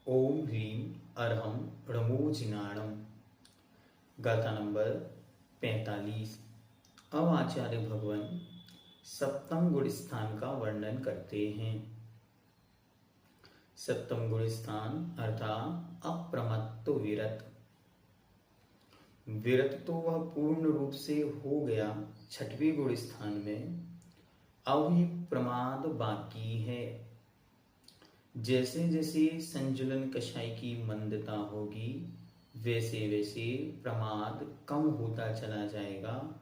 ओम ह्रीं अरहम णमोजिनाणम। गाथा नंबर 45। अब आचार्य भगवान सप्तम गुण स्थान का वर्णन करते हैं। सप्तम गुण स्थान अर्थात अप्रमत्त विरत। विरत तो वह पूर्ण रूप से हो गया छठवें गुण स्थान में, अब ही प्रमाद बाकी है। जैसे जैसे संजुलन कषाय की मंदता होगी वैसे वैसे प्रमाद कम होता चला जाएगा।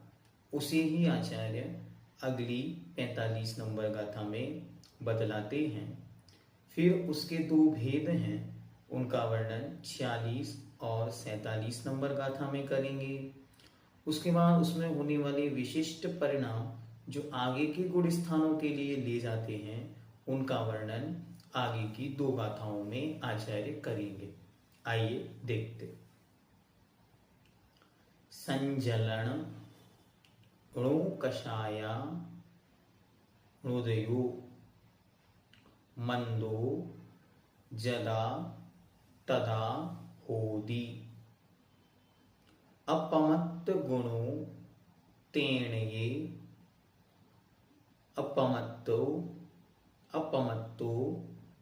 उसे ही आचार्य अगली 45 नंबर गाथा में बतलाते हैं। फिर उसके दो भेद हैं, उनका वर्णन 46 और 47 नंबर गाथा में करेंगे। उसके बाद उसमें होने वाले विशिष्ट परिणाम जो आगे के गुण स्थानों के लिए ले जाते हैं, उनका वर्णन आगे की दो गाथाओं में आचार्य करेंगे। आइए देखते। संजलन णो कषाया हृदयो मंदो जदा तदा होदी। अपमत्त गुणो तेणये अपमत्तो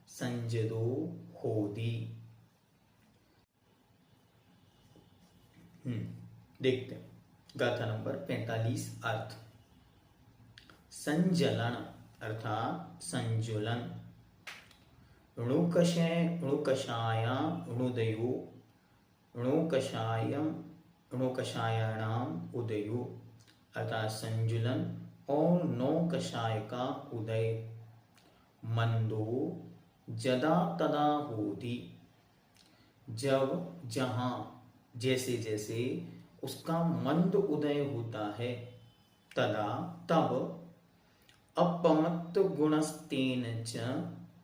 संजदो होदी। देखते हैं गाथा नंबर 45 अर्थ। संजलन अर्थात संजुलन। णुकषाया णुदयो णुकषायाणाम उदयो अर्थात संजुलन और नौ कषाय का उदय। मंदो जदा तदा होती, जब जहां जैसे जैसे उसका मंद उदय होता है, तदा तब। अपमत्त गुणस्तेन च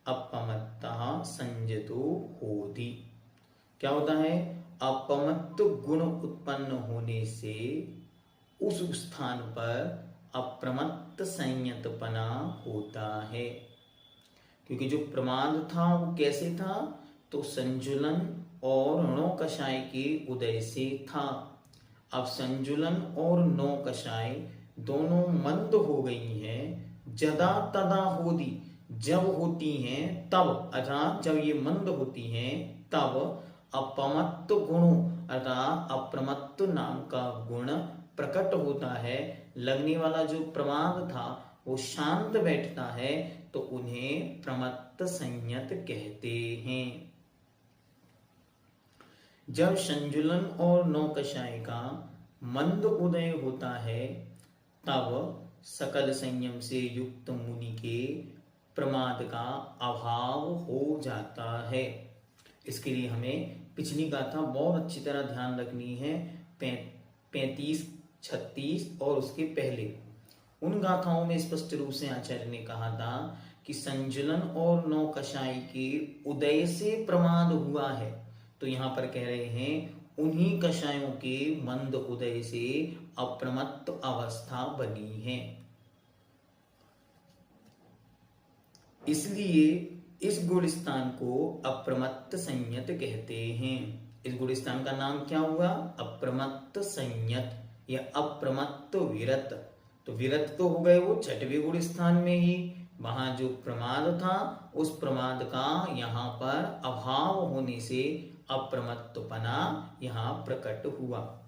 अपमत्तः संजतो होति। क्या होता है? अपमत्त गुण उत्पन्न होने से उस स्थान पर अप्रमत्त संयतपना होता है। क्योंकि जो प्रमाद था वो कैसे था? तो संजुलन और नौ कषाय के उदय से था। अब संजुलन और नौ कषाय दोनों मंद हो गई हैं। जदा तदा होदी, जब होती हैं तब, अर्थात जब ये मंद होती हैं तब अपमत्त गुणों अर्थात अप्रमत्त नाम का गुण प्रकट होता है। लगने वाला जो प्रमाद था वो शांत बैठता है, तो उन्हें प्रमत्त संयत कहते हैं। जब संजुलन और नौ कषाय का मंद उदय होता है, तब सकल संयम से युक्त मुनि के प्रमाद का अभाव हो जाता है। इसके लिए हमें पिछली गाथा बहुत अच्छी तरह ध्यान रखनी है। 35, 36 और उसके पहले उन गाथाओं में स्पष्ट रूप से आचार्य ने कहा था कि संजुलन और नौ कषाय के उदय से प्रमाद हुआ है। तो यहां पर कह रहे हैं उन्हीं कषायों के मंद उदय से अप्रमत्त अवस्था बनी है। इसलिए इस गुण स्थान को अप्रमत्त संयत कहते हैं। इस गुण स्थान का नाम क्या हुआ? अप्रमत्त संयत या अप्रमत्त विरत। तो विरत तो हो गए वो छठवें गुण स्थान में ही, वहां जो प्रमाद था उस प्रमाद का यहाँ पर अभाव होने से अप्रमत्तपना यहाँ प्रकट हुआ।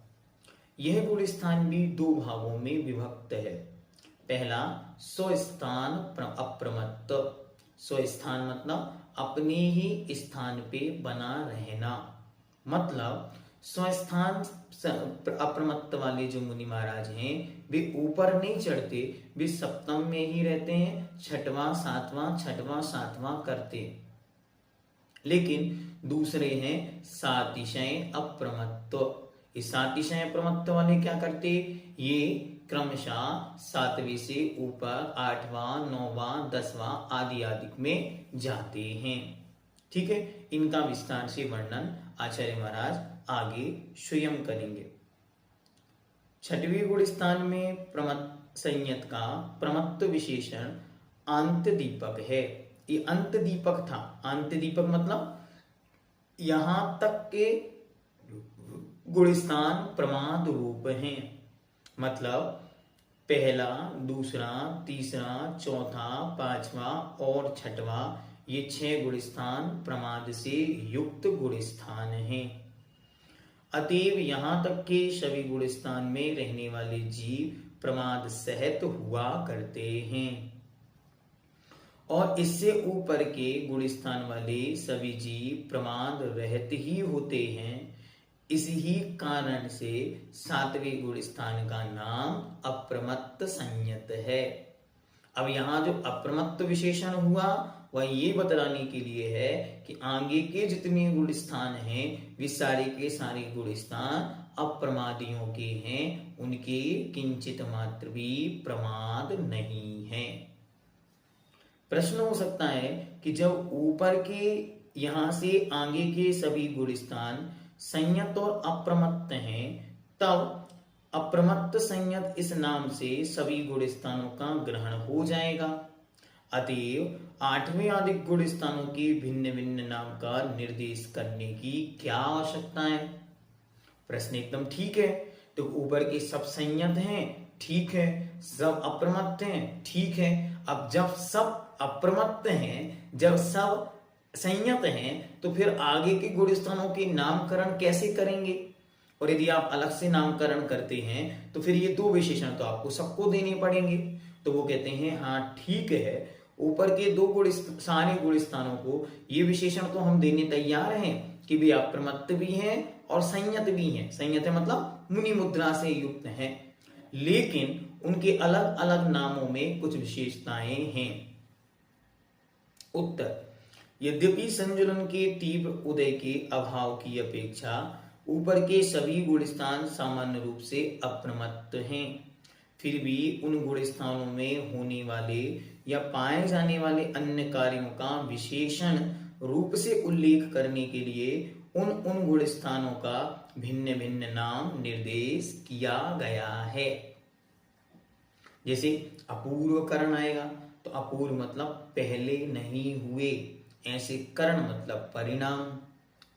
यह गुण स्थान भी दो भागों में विभक्त है। पहला स्वस्थान अप्रमत्त। स्वस्थान मतलब अपने ही स्थान पे बना रहना। मतलब स्वस्थान अप्रमत्त वाले जो मुनि महाराज हैं वे ऊपर नहीं चढ़ते, वे सप्तम में ही रहते हैं, छठवां सातवां करते हैं। लेकिन दूसरे हैं सातिशय अप्रमत्त। इस सातिशय अप्रमत्त वाले क्या करते, ये क्रमशः 7वें से ऊपर 8वां 9वां 10वां आदि आदि में जाते हैं। ठीक है, इनका विस्तार से वर्णन आचार्य महाराज आगे स्वयं करेंगे। 6वें गुण स्थान में प्रमत्त संयत का प्रमत्त विशेषण अंत दीपक है। ये अंत दीपक था। अंत दीपक मतलब यहां तक के गुण स्थान प्रमाद रूप हैं। मतलब पहला, दूसरा, तीसरा, चौथा, पांचवा और छठवां, ये 6 गुण स्थान प्रमाद से युक्त गुण स्थान हैं। अतएव यहां तक के सभी गुण स्थान में रहने वाले जीव प्रमाद सहित हुआ करते हैं और इससे ऊपर के गुण स्थान वाले सभी जीव प्रमाद रहित ही होते हैं। इसी कारण से 7वें गुण स्थान का नाम अप्रमत्त संयत है। अब यहाँ जो अप्रमत्त विशेषण हुआ वह ये बतलाने के लिए है कि आगे के जितने गुण स्थान हैं वे सारे के सारे गुण स्थान अप्रमादियों के हैं, उनके किंचित मात्र भी प्रमाद नहीं है। प्रश्न हो सकता है कि जब ऊपर के यहां से आगे के सभी गुण स्थान संयत और अप्रमत्त हैं, तब अप्रमत्त संयत इस नाम से सभी गुण स्थानों का ग्रहण हो जाएगा। अतएव 8वें आदि गुण स्थानों के भिन्न भिन्न नाम का निर्देश करने की क्या आवश्यकता है। प्रश्न एकदम ठीक है। तो ऊपर के सब संयत हैं, ठीक है, सब अप्रमत्त हैं, ठीक है। अब जब सब अप्रमत्त हैं, जब सब संयत हैं, तो फिर आगे के गुण स्थानों के नामकरण कैसे करेंगे। और यदि आप अलग से नामकरण करते हैं तो फिर ये 2 विशेषण तो आपको सबको देने पड़ेंगे। तो वो कहते हैं हाँ ठीक है, ऊपर के 2 गुण सारे गुण स्थानों को ये विशेषण तो हम देने तैयार हैं कि वे अप्रमत्त भी हैं और संयत भी हैं। संयत है मतलब मुनि मुद्रा से युक्त हैं, लेकिन उनके अलग अलग नामों में कुछ विशेषताएं हैं। उत्तर, यद्यपि संजुलन के तीव्र उदय के अभाव की अपेक्षा ऊपर के सभी गुण स्थान सामान्य रूप से अप्रमत्त हैं, फिर भी उन गुण स्थानों में होने वाले या पाए जाने वाले अन्य कार्यों का विशेषण रूप से उल्लेख करने के लिए उन गुण स्थानों का भिन्न भिन्न नाम निर्देश किया गया है। जैसे अपूर्व करण आएगा तो अपूर्व मतलब पहले नहीं हुए, ऐसे करण मतलब परिणाम।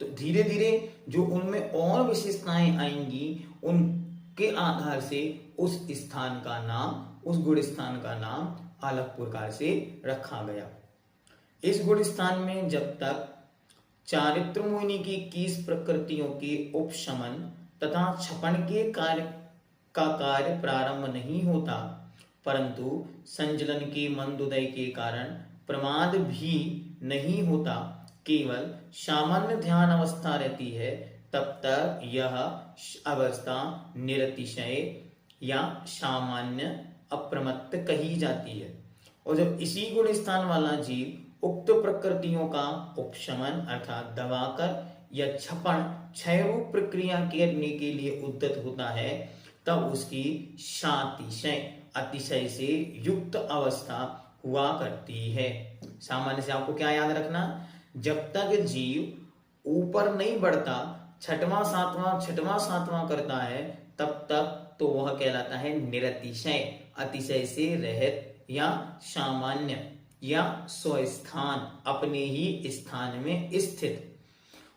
तो धीरे धीरे जो उनमें और विशेषताएं आएंगी उनके आधार से उस स्थान का नाम, उस गुण स्थान का नाम अलग प्रकार से रखा गया। इस गुण स्थान में जब तक चारित्र मोहिनी की 21 प्रकृतियों के उपशमन तथा छपन के कार्य प्रारंभ नहीं होता, परंतु संजलन के मंदोदय के कारण प्रमाद भी नहीं होता, केवल सामान्य ध्यान अवस्था रहती है, तब तक यह अवस्था निरतिशय या सामान्य अप्रमत्त कही जाती है। और जब इसी गुण स्थान वाला जीव उक्त प्रकृतियों का उपशमन अर्थात दबाकर या छपन क्षय रूप प्रक्रिया करने के लिए उद्यत होता है, तब उसकी सातिशय अतिशय से युक्त अवस्था हुआ करती है। सामान्य से आपको क्या याद रखना, जब तक जीव ऊपर नहीं बढ़ता, छठवां सातवां करता है, तब तक तो वह कहलाता है निरतिशय, अतिशय से रहित या सामान्य या स्वस्थान, अपने ही स्थान में स्थित।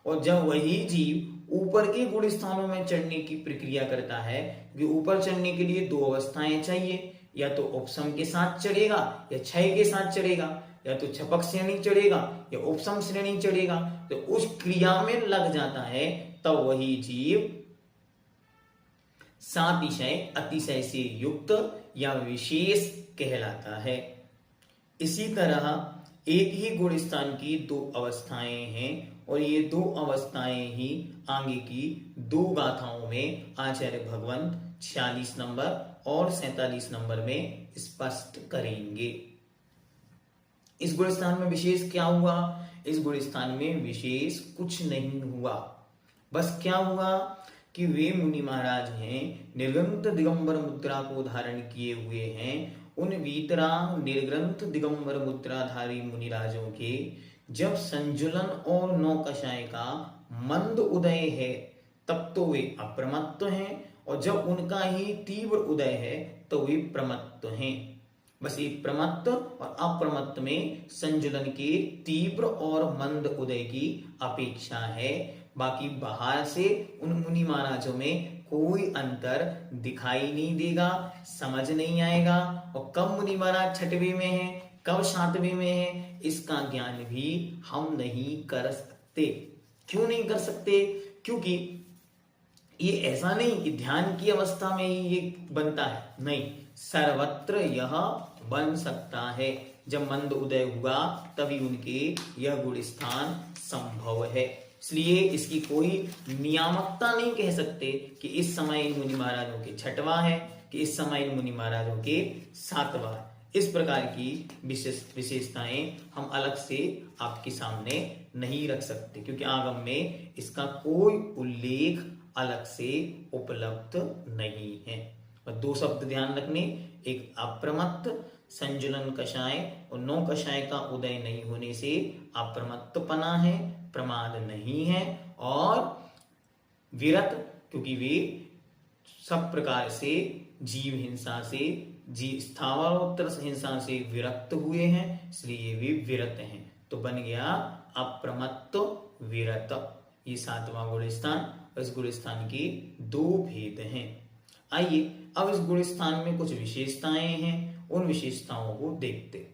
और जब वही जीव ऊपर के गुण स्थानों में चढ़ने की प्रक्रिया करता है, कि ऊपर चढ़ने के लिए 2 अवस्थाएं चाहिए, या तो उपशम के साथ चढ़ेगा या क्षय के साथ चढ़ेगा, या तो छपक श्रेणी चढ़ेगा या उपशम श्रेणी चढ़ेगा। तो उस क्रिया में लग जाता है, तब वही जीव सातिशय अतिशय से युक्त या विशेष कहलाता है। इसी तरह एक ही गुण स्थान की 2 अवस्थाएं हैं, और ये दो अवस्थाएं ही आगे की दो गाथाओं में आचार्य भगवंत 46 नंबर और 47 नंबर में स्पष्ट करेंगे। इस गुणस्थान में विशेष क्या हुआ? इस गुणस्थान में विशेष कुछ नहीं हुआ, बस क्या हुआ कि वे मुनि महाराज हैं, निर्ग्रंथ दिगंबर मुद्रा को धारण किए हुए हैं। उन वीतराग निर्ग्रंथ दिगंबर मुद्राधारी मुनिराजों के जब संजुलन और नौकषाय का मंद उदय है तब तो वे अप्रमत्त हैं, और जब उनका ही तीव्र उदय है तो वे प्रमत्त हैं। बस ये प्रमत्त और अप्रमत्त में संजुलन के तीव्र और मंद उदय की अपेक्षा है। बाकी बाहर से उन मुनि महाराजों में कोई अंतर दिखाई नहीं देगा, समझ नहीं आएगा। और कब मुनि महाराज छठवें में है, कब सातवें में है, इसका ज्ञान भी हम नहीं कर सकते। क्यों नहीं कर सकते? क्योंकि ये ऐसा नहीं कि ध्यान की अवस्था में ही ये बनता है, नहीं, सर्वत्र यह बन सकता है। जब मंद उदय हुआ तभी उनके यह गुण स्थान संभव है। इसलिए इसकी कोई नियामकता नहीं कह सकते कि इस समय इन मुनि महाराजों के छठवां है, कि इस समय इन मुनि महाराजों के सातवां है। इस प्रकार की विशेषताएं हम अलग से आपके सामने नहीं रख सकते, क्योंकि आगम में इसका कोई उल्लेख अलग से उपलब्ध नहीं है। और दो शब्द ध्यान रखने, एक अप्रमत्त संजुलन कषाय और नौ कषाय का उदय नहीं होने से अप्रमत्तपना है, प्रमाद नहीं है। और विरत, क्योंकि वे सब प्रकार से जीव हिंसा से, स्थावरोत्तर हिंसा से विरक्त हुए हैं, इसलिए वे विरत हैं। तो बन गया अप्रमत्त विरत, ये सातवां गुण स्थान। इस गुण स्थान के दो भेद हैं। आइए अब इस गुण स्थान में कुछ विशेषताएं हैं, उन विशेषताओं को देखते हैं।